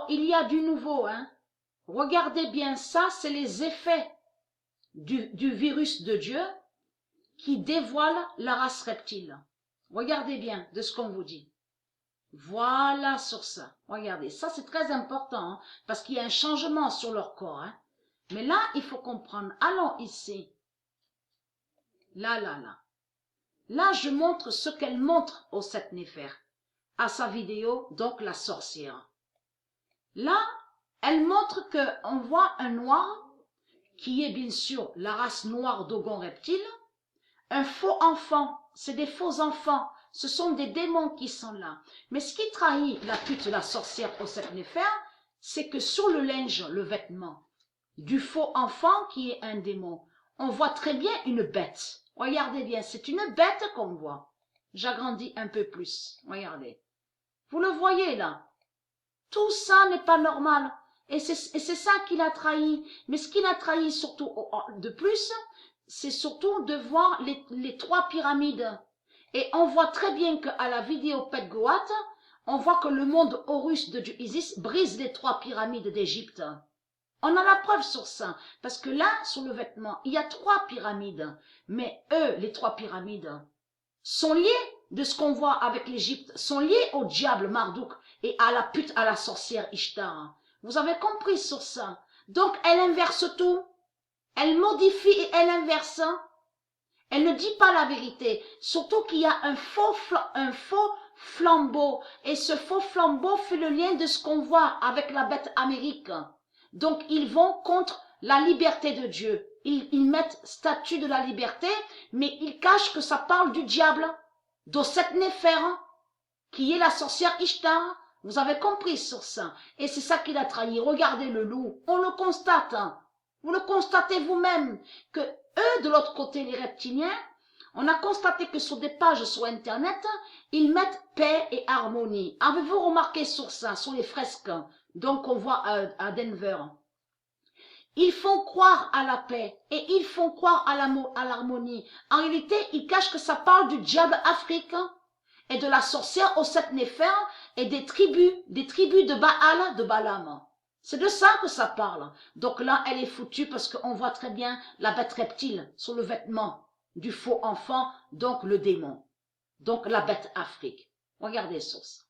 il y a du nouveau, hein. Regardez bien ça, c'est les effets du virus de Dieu qui dévoile la race reptile. Regardez bien de ce qu'on vous dit. Voilà sur ça. Regardez, ça c'est très important, hein, parce qu'il y a un changement sur leur corps. Hein. Mais là, il faut comprendre. Allons ici. Là. Là, je montre ce qu'elle montre au Sept Néfer, à sa vidéo, donc la sorcière. Là, elle montre qu'on voit un noir, qui est bien sûr la race noire d'Ogon reptile, un faux enfant, c'est des faux enfants, ce sont des démons qui sont là. Mais ce qui trahit la pute, la sorcière au Sept Néfer, c'est que sur le linge, le vêtement du faux enfant qui est un démon, on voit très bien une bête. Regardez bien, c'est une bête qu'on voit. J'agrandis un peu plus, regardez. Vous le voyez là. Tout ça n'est pas normal. Et c'est ça qui l'a trahi. Mais ce qui l'a trahi surtout de plus, c'est surtout de voir les trois pyramides. Et on voit très bien qu'à la vidéo Pet Goat, on voit que le monde Horus de Dieu Isis brise les trois pyramides d'Égypte. On a la preuve sur ça. Parce que là, sur le vêtement, il y a trois pyramides. Mais eux, les trois pyramides, sont liés de ce qu'on voit avec l'Égypte, sont liés au diable Marduk et à la pute, à la sorcière Ishtar. Vous avez compris sur ça. Donc, elle inverse tout. Elle modifie et elle inverse. Elle ne dit pas la vérité. Surtout qu'il y a un faux flambeau. Et ce faux flambeau fait le lien de ce qu'on voit avec la bête Amérique. Donc, ils vont contre la liberté de Dieu. Ils mettent statut de la liberté, mais ils cachent que ça parle du diable, d'Osset Néfer, qui est la sorcière Ishtar. Vous avez compris sur ça. Et c'est ça qui l'a trahi. Regardez le loup. On le constate. Hein. Vous le constatez vous-même. Que eux, de l'autre côté, les reptiliens, on a constaté que sur des pages sur Internet, ils mettent paix et harmonie. Avez-vous remarqué sur ça, sur les fresques, donc on voit à Denver? Ils font croire à la paix et ils font croire à l'harmonie. En réalité, ils cachent que ça parle du diable africain et de la sorcière au Sept Néfer et des tribus de Baal, de Balaam. C'est de ça que ça parle. Donc là, elle est foutue parce qu'on voit très bien la bête reptile sur le vêtement du faux enfant, donc le démon. Donc la bête Afrique. Regardez sur ça.